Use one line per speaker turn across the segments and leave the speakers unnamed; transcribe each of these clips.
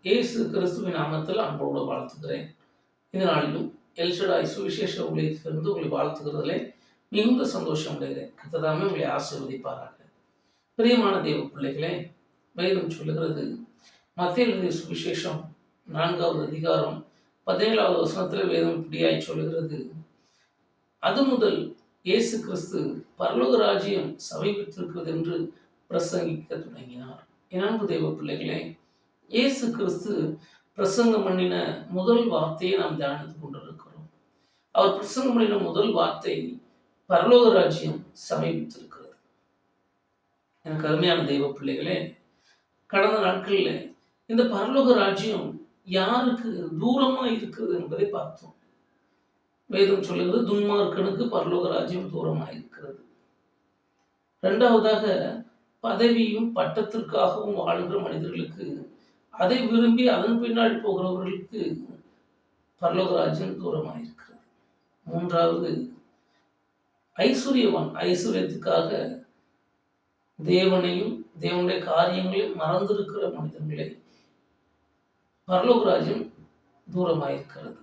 இயேசு கிறிஸ்துவின் நாமத்தில் அன்போடு வாழ்த்துகிறேன். இந்த நாளிலும் எல்ஷடாய் சுவிசேஷ ஊழியத்திலிருந்து உங்களை வாழ்த்துகிறதிலே மிகுந்த சந்தோஷம் அடைகிறேன். கர்த்தர் உங்களை ஆசீர்வதிப்பாராக. பிரியமான தேவ பிள்ளைகளே, வேதம் சொல்லுகிறது, மத்தேயு எழுதிய சுவிசேஷம் 4வது அதிகாரம் 17வது வசனத்தில் வேதம் இப்படியாய் சொல்லுகிறது, அது முதல் இயேசு கிறிஸ்து பரலோக ராஜ்யம் சமீபித்திருக்கிறது என்று பிரசங்கிக்க தொடங்கினார். என் அன்பு தேவ பிள்ளைகளே, இயேசு கிறிஸ்து பிரசங்கம் பண்ணின முதல் வார்த்தையை நாம் தியானித்துக் கொண்டிருக்கிறோம். அவர் பிரசங்கம் பண்ணின முதல் வார்த்தை பரலோக ராஜ்யம் சமீபித்திருக்கிறது. எனக்கு அருமையான தெய்வ பிள்ளைகளே, கடந்த நாட்களில் இந்த பரலோக ராஜ்யம் யாருக்கு தூரமா இருக்கிறது என்பதை பார்த்தோம். வேதம் சொல்லுகிறது, துன்மார்க்கனுக்கு பரலோக ராஜ்யம் தூரமாக இருக்கிறது. இரண்டாவதாக, பதவியும் பட்டத்திற்காகவும் வாழ்கிற மனிதர்களுக்கு, அதை விரும்பி அதன் பின்னாடி போகிறவர்களுக்கு பரலோக ராஜ்யம் தூரமாக இருக்கிறது. மூன்றாவது, ஐஸ்வர்யவான் ஐஸ்வர்யத்துக்காக தேவனையும் தேவனுடைய காரியங்களையும் மறந்திருக்கிற மனிதர்களை பரலோக ராஜ்யம் தூரமாக இருக்கிறது.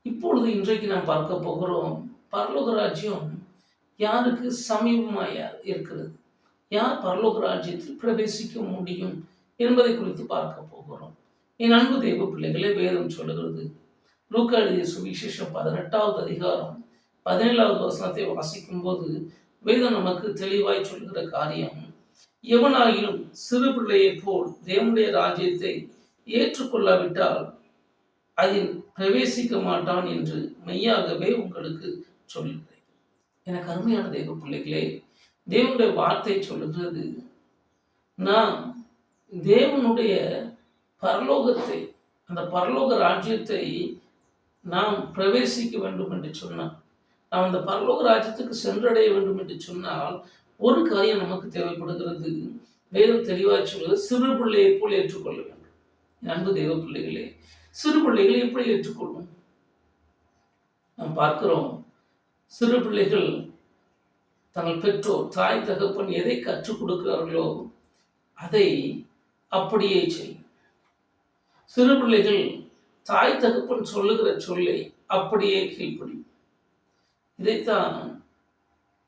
இப்பொழுது இன்றைக்கு நாம் பார்க்க போகிறோம், பரலோக ராஜ்யம் யாருக்கு சமீபமாய் இருக்கிறது, யார் பரலோக ராஜ்யத்தில் பிரவேசிக்க முடியும் என்பதை குறித்து பார்க்க போகிறோம். என் அன்பு தேவ பிள்ளைகளே, வேதம் சொல்லுகிறது, லூக்கா எழுதிய சுவிசேஷம் 18வது அதிகாரம் 17வது வசனத்தை வாசிக்கும் போது வேதம் நமக்கு தெளிவாய் சொல்லுகிற காரியம், எவனாகிலும் சிறு பிள்ளையை போல் தேவனுடைய ராஜ்யத்தை ஏற்றுக்கொள்ளாவிட்டால் அதில் பிரவேசிக்க மாட்டான் என்று மெய்யாகவே உங்களுக்கு சொல்லுகிறேன். எனக்கு அருமையான தெய்வ பிள்ளைகளே, தேவனுடைய வார்த்தை சொல்லுகிறது, நான் தேவனுடைய பரலோகத்தை, அந்த பரலோக ராஜ்யத்தை நாம் பிரவேசிக்க வேண்டும் என்று சொன்னால், நாம் அந்த பரலோக ராஜ்யத்துக்கு சென்றடைய வேண்டும் என்று சொன்னால் ஒரு காரியம் நமக்கு தேவைப்படுகிறது. வேதம் தெளிவாக சொல்வது, சிறு பிள்ளையை போல் ஏற்றுக்கொள்ள வேண்டும். அன்பு தெய்வ பிள்ளைகளே, சிறு பிள்ளைகளை எப்படி ஏற்றுக்கொள்ளும்? நாம் பார்க்கிறோம், சிறு பிள்ளைகள் தங்கள் பெற்றோர் தாய் தகப்பன் எதை கற்றுக் கொடுக்கிறார்களோ அதை அப்படியே செய்யும். சிறு பிள்ளைகள் தாய் தகப்பன் சொல்லுகிற சொல்லை அப்படியே கீழ்ப்படியும். இதைத்தான்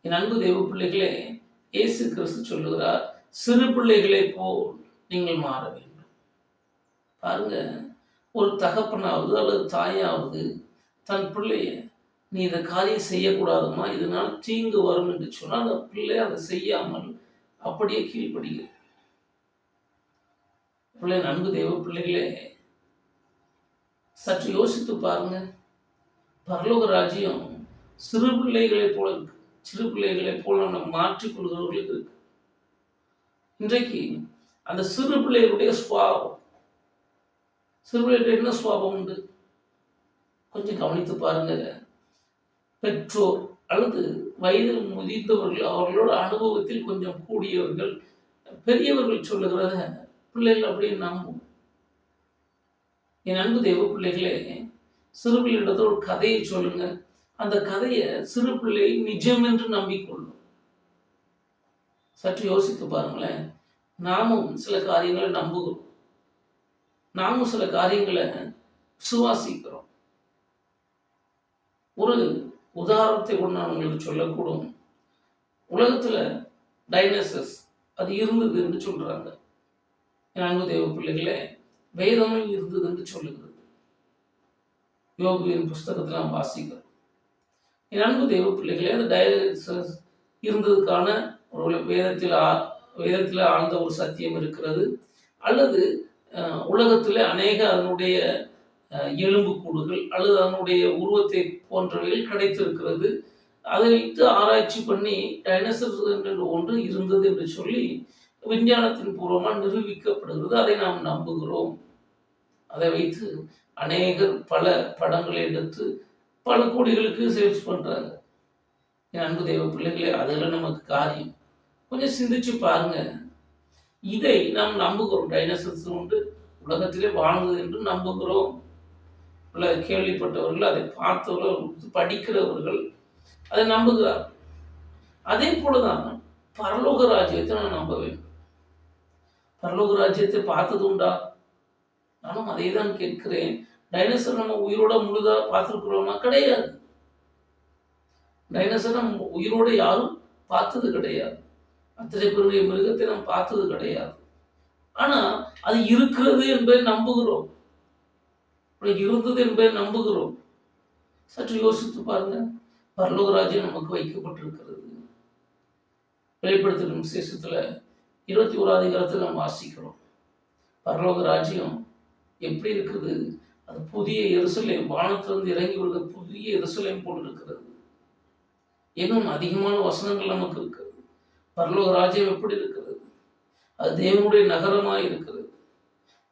என் அன்பு தெய்வ பிள்ளைகளே, இயேசு கிறிஸ்து சொல்லுகிறார், சிறு பிள்ளைகளை போல் நீங்கள் மாற வேண்டும். பாருங்க, ஒரு தகப்பனாவது அல்லது தாயாவது தன் பிள்ளைய, நீ இந்த காரியம் செய்யக்கூடாதுமா, இதனால் தீங்கு வரும் என்று சொன்னால் அந்த பிள்ளை அதை செய்யாமல் அப்படியே கீழ்ப்படுகிறது. பிள்ளை, அன்பு தெய்வ பிள்ளைகளே, சற்று யோசித்து பாருங்க, பரலோக ராஜ்யம் சிறு பிள்ளைகளை போல இருக்கு. சிறு பிள்ளைகளை போல நம்ம மாற்றிக் கொள்கிறவர்களுக்கு இருக்கு. இன்றைக்கு அந்த சிறு பிள்ளைகளுடைய சுவாபம், சிறு பிள்ளைகளுடைய என்ன சுவாபம் உண்டு? கொஞ்சம் கவனித்து பாருங்க. பெற்றோர் அல்லது வயதில் முதிர்ந்தவர்கள், அவர்களோட அனுபவத்தில் கொஞ்சம் கூடியவர்கள், பெரியவர்கள் சொல்லுகிறத பிள்ளைகள் அப்படின்னு நம்பும். என் அன்பு தெய்வ பிள்ளைகளே, சிறு பிள்ளைகளிடத்தில் ஒரு கதையை சொல்லுங்க, அந்த கதையை சிறு பிள்ளை நிஜம் என்று நம்பிக்கொள்ளும். சற்று யோசித்து பாருங்களேன். நாமும் சில காரியங்களை நம்புகிறோம், நாமும் சில காரியங்களை விசுவாசிக்கிறோம். ஒரு உதாரணத்தை கொண்டு நான் உங்களுக்கு சொல்லக்கூடும். உலகத்தில் டைனோசர்ஸ் அது இருந்தது என்று சொல்றாங்க. என் அன்பு தேவ பிள்ளைகளே, வேதமும் இருந்தது என்று சொல்லுகிறது. யோகுவின் புஸ்தகத்தில் நாம் வாசிக்கிறோம். என் அன்பு தெய்வ பிள்ளைகளே, அந்த டைனோசர்ஸ் இருந்ததுக்கான ஒரு வேதத்தில் ஆழ்ந்த ஒரு சத்தியம் இருக்கிறது. அல்லது உலகத்தில் அநேக அதனுடைய எலும்பு கூடுகள் அல்லது அதனுடைய உருவத்தை போன்றவைகள் கிடைத்திருக்கிறது. அதை வைத்து ஆராய்ச்சி பண்ணி டைனோசர்ஸ் என்று ஒன்று இருந்தது என்று சொல்லி விஞ்ஞானத்தின் பூர்வமாக நிரூபிக்கப்படுகிறது. அதை நாம் நம்புகிறோம். அதை வைத்து அநேகர் பல படங்களை எடுத்து பல கோடிகளுக்கு சேல்ஸ் பண்ணுறாங்க. என் அன்பு தெய்வ பிள்ளைகளே, அதில் நமக்கு காரியம் கொஞ்சம் சிந்திச்சு பாருங்க. இதை நாம் நம்புகிறோம். டைனோசர்ஸ் உண்டு, உலகத்திலே வாழ்ந்தது என்று நம்புகிறோம். கேள்விப்பட்டவர்கள், அதை பார்த்தவர்கள், படிக்கிறவர்கள் அதை நம்புகிறார்கள். அதே போலதான் பரலோக ராஜ்யத்தை நான் நம்ப வேண்டும். பரலோக ராஜ்யத்தை பார்த்தது உண்டா? நானும் அதை தான் கேட்கிறேன். டைனோசர் நம்ம உயிரோட முழுதா பார்த்துருக்குறோமா? கிடையாது. டைனோசர் நம்ம உயிரோட யாரும் பார்த்தது கிடையாது. அத்தனை பெரிய மிருகத்தை நாம் பார்த்தது கிடையாது. ஆனா அது இருக்கிறது என்பதை நம்புகிறோம். இருந்தது என்பதை நம்புகிறோம். சற்று யோசித்து பாருங்க. பரலோக ராஜ்யம் நமக்கு வைக்கப்பட்டிருக்கிறது. வெளிப்படுத்தும் விசேஷத்துல 21ஆம் அதிகாரத்தில் நாம் வாசிக்கிறோம். பரலோக ராஜ்யம் எப்படி இருக்குது? அது புதிய எருசலேம், வானத்திலிருந்து இறங்கி வருகிற புதிய எருசலேம் போல் இருக்கிறது. இன்னும் அதிகமான வசனங்கள் நமக்கு இருக்கிறது. பரலோக ராஜ்யம் எப்படி இருக்கிறது? அது தேவனுடைய நகரமாய் இருக்கிறது.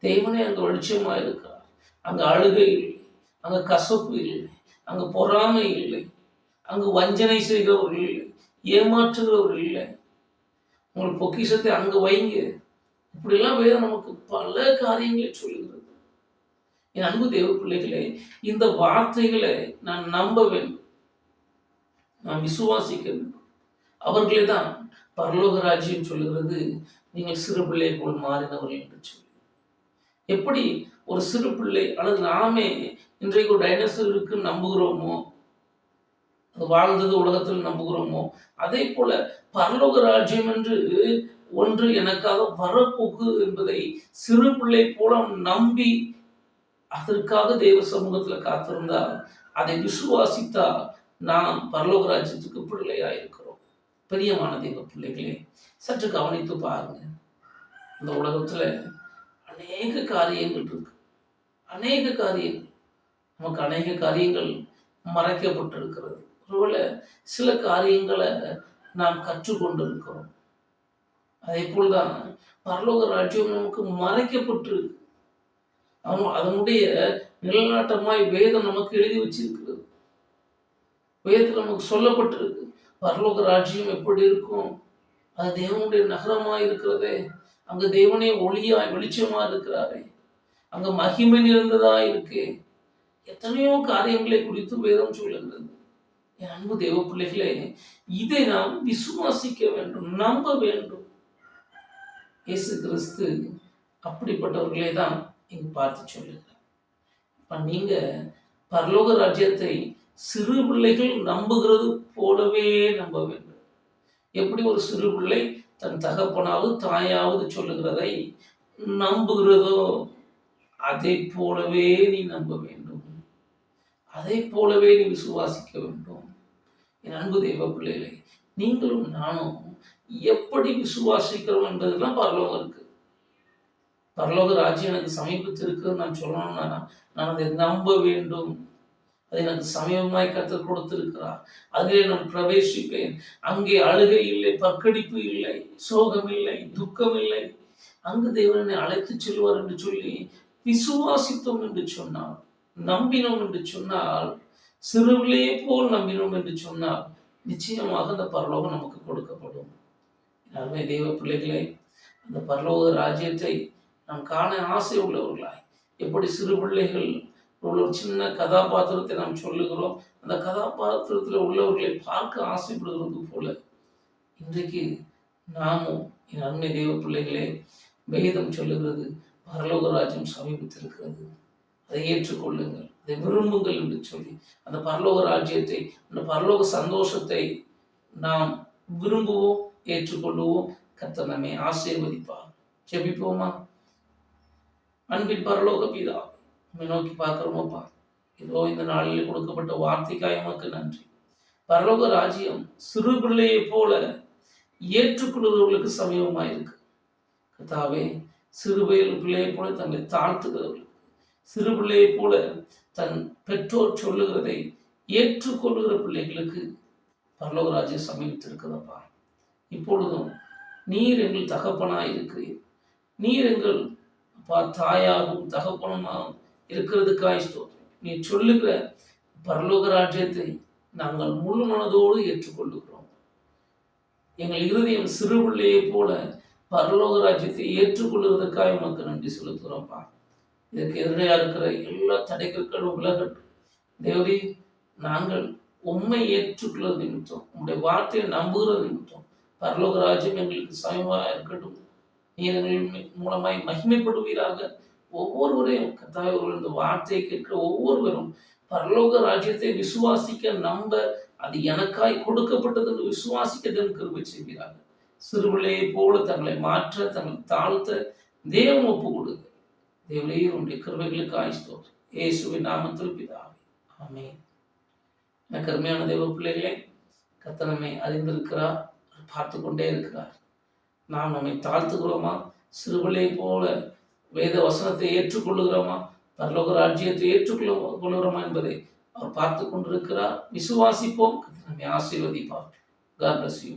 தேவனே அங்கு வெளிச்சமாய் இருக்கிறார். அங்கு அழுகை இல்லை, அங்கு கசப்பு இல்லை, அங்கு பொறாமை இல்லை, அங்கு வஞ்சனை செய்கிறவர்கள் இல்லை, ஏமாற்றுகிறவர்கள் இல்லை. உங்கள் பொக்கிஷத்தை அங்கு வைங்க. இப்படிலாம் வேதம் நமக்கு பல காரியங்களை சொல்லுகிறது. என் அன்பு தேவ பிள்ளைகளே, இந்த வார்த்தைகளை நான் நம்ப வேண்டும், நான் விசுவாசிக்க வேண்டும். அவர்களே தான் பரலோக ராஜ்யம் சொல்லுகிறது, நீங்கள் சிறு பிள்ளை போல் மாறினவர்கள் என்று சொல்லி. எப்படி ஒரு சிறு பிள்ளை அல்லது நாமே இன்றைக்கு ஒரு டைனோசர் இருக்கு நம்புகிறோமோ, அது வாழ்ந்தது உலகத்தில் நம்புகிறோமோ, அதே போல பரலோக ராஜ்யம் என்று ஒன்று எனக்காக வரப்போக்கு என்பதை சிறு பிள்ளை போல நம்பி அதற்காக தேவ சமூகத்தில் காத்திருந்தால், அதை விசுவாசித்தா நாம் பரலோக ராஜ்யத்துக்கு பிள்ளையாயிருக்கிறோம். பிரியமான தேவ பிள்ளைகளே, சற்று கவனித்து பாருங்க. இந்த உலகத்துல அநேக காரியங்கள் இருக்கு. அநேக காரியங்கள் நமக்கு அநேக காரியங்கள் மறைக்கப்பட்டிருக்கிறது. ஒருவேளை சில காரியங்களை நாம் கற்றுக்கொண்டு இருக்கிறோம். அதே போல்தான் பரலோக ராஜ்யம் நமக்கு மறைக்கப்பட்டிருக்கு. அதனுடைய நிலநாட்டமாய் வேதம் நமக்கு எழுதி வச்சிருக்கிறது. வேதத்தில் நமக்கு சொல்லப்பட்டிருக்கு பரலோக ராஜ்யம் எப்படி இருக்கும். அது தேவனுடைய நகரமாய் இருக்கிறதே. அங்க தேவனே ஒளியாய் வெளிச்சமா இருக்கிறாரே. அங்க மகிமை நிறைந்ததா இருக்கு. எத்தனையோ காரியங்களை குறித்து வேதம் சொல்லுகிறது. என் அன்பு தேவ பிள்ளைகளே, இதை நாம் விசுவாசிக்க வேண்டும், நம்ப வேண்டும். இயேசு கிறிஸ்து அப்படிப்பட்டவர்களே தான் இங்கு பார்த்து சொல்லுகிறார். இப்ப நீங்க பரலோக ராஜ்யத்தை சிறு பிள்ளைகள் நம்புகிறது போலவே நம்ப வேண்டும். எப்படி ஒரு சிறு பிள்ளை தன் தகப்பனாவது தாயாவது சொல்லுகிறதை நம்புகிறதோ, அதை போலவே நீ நம்ப வேண்டும். அதை போலவே நீ விசுவாசிக்க வேண்டும். என் அன்பு தெய்வ பிள்ளைகளை, நீங்களும் நானும் எப்படி விசுவாசிக்கிறோம் என்பதெல்லாம் பரலோகம் இருக்கு. பரலோக ராஜ்யம் எனக்கு சமீபத்தில் இருக்குன்னு நான் சொல்லணும்னா, நான் அதை நம்ப வேண்டும். அதை எனக்கு சமீபமாய் கற்றுக் கொடுத்திருக்கிறார். அதிலே நான் பிரவேசிப்பேன். அங்கே அழுகை இல்லை, பற்கடிப்பு இல்லை, சோகம் இல்லை, துக்கம் இல்லை. அங்கு தேவனை அழைத்து செல்வார் என்று சொல்லி விசுவாசித்தோம் என்று சொன்னார், நம்பினோம் என்று சொன்னால், சிறுவிலே போல் நம்பினோம் என்று சொன்னால், நிச்சயமாக அந்த பரலோகம் நமக்கு கொடுக்கப்படும். அருமை தெய்வ பிள்ளைகளே, அந்த பரலோக ராஜ்யத்தை நாம் காண ஆசை உள்ளவர்களாய், எப்படி சிறு பிள்ளைகள் ஒரு சின்ன கதாபாத்திரத்தை நாம் சொல்லுகிறோம், அந்த கதாபாத்திரத்தில் உள்ளவர்களை பார்க்க ஆசைப்படுகிறது போல, இன்றைக்கு நாமும் என் அருமை தெய்வ பிள்ளைகளே, வேதம் சொல்லுகிறது பரலோக ராஜ்யம் சமீபித்திருக்கிறது, அதை ஏற்றுக்கொள்ளுங்கள், அதை விரும்புங்கள் என்று சொல்லி அந்த பரலோக ராஜ்யத்தை, அந்த பரலோக சந்தோஷத்தை நாம் விரும்புவோம், ஏற்றுக்கொள்ளுவோம். கர்த்தர் நம்மை ஆசீர்வதிப்பார். ஜெபிப்போமா? அன்பின் பரலோக பிதா, நம்மை நோக்கி பார்க்கிறோமப்பா. இதோ இந்த நாளில் கொடுக்கப்பட்ட வார்த்தைக்காய் உமக்கு நன்றி. பரலோக ராஜ்யம் சிறு பிள்ளையை போல ஏற்றுக்கொள்கிறவர்களுக்கு சமீபமாயிருக்கு. கர்த்தாவே, சிறு பிள்ளையை போல தங்களை தாழ்த்துகிறவர்கள், சிறு பிள்ளையை போல தன் பெற்றோர் சொல்லுகிறதை ஏற்றுக்கொள்ளுகிற பிள்ளைகளுக்கு பரலோக ராஜ்யம் சமீபித்திருக்கிறதப்பா. இப்பொழுதும் நீர் எங்கள் தகப்பனாய் இருக்கிறீர். நீர் எங்கள் தாயாகவும் தகப்பனுமாகவும் இருக்கிறதுக்காய் ஸ்தோத்திரம். நீ சொல்லுகிற பரலோக ராஜ்யத்தை நாங்கள் முழு மனதோடு ஏற்றுக்கொள்ளுகிறோம். எங்கள் இருதயம் சிறு பிள்ளையை போல பரலோக ராஜ்யத்தை ஏற்றுக்கொள்வதற்காக உனக்கு நன்றி செலுத்துகிறோம்ப்பா. இதற்கு எதிராக இருக்கிற எல்லா தடைகளும் விலகட்டும். தேவரே, நாங்கள் உண்மை ஏற்றுக்கொள்வது நிமித்தம், உங்களுடைய வார்த்தையை நம்புகிறது நிமித்தம் பரலோக ராஜ்யம் எங்களுக்கு சமயமாக இருக்கட்டும். நீர் எங்கள் மூலமாய் மகிமைப்படுவீராக. ஒவ்வொருவரையும் கர்த்தாவே இந்த வார்த்தையை கேட்கிற ஒவ்வொருவரும் பரலோக ராஜ்யத்தை விசுவாசிக்க நம்ப அது எனக்காய் கொடுக்கப்பட்டது என்று விசுவாசிக்க தேவன் கிருபை செய்கிறார்கள். சிறுபிள்ளையை போல தங்களை மாற்ற தங்களை தாழ்த்த தேவன் ஒப்பு கொடுங்க. தேவனே உங்களுடைய கிருபைகளுக்காய் ஸ்தோத்திரம். இயேசுவின் நாமத்தில் பிதாவே, ஆமென். எனக்கு அருமையான தேவ பிள்ளைகளே, கர்த்தர் நம்மை அறிந்திருக்கிறார், பார்த்து கொண்டே இருக்கிறார். நாம் நம்மை தாழ்த்துகிறோமா? சிறுபிள்ளை போல வேத வசனத்தை ஏற்றுக்கொள்ளுகிறோமா? பரலோக ராஜ்யத்தை ஏற்றுக்கொள்ளுகிறோமா என்பதை அவர் பார்த்து கொண்டிருக்கிறார். விசுவாசிப்போம், நம்மை ஆசீர்வதிப்பார். God bless you.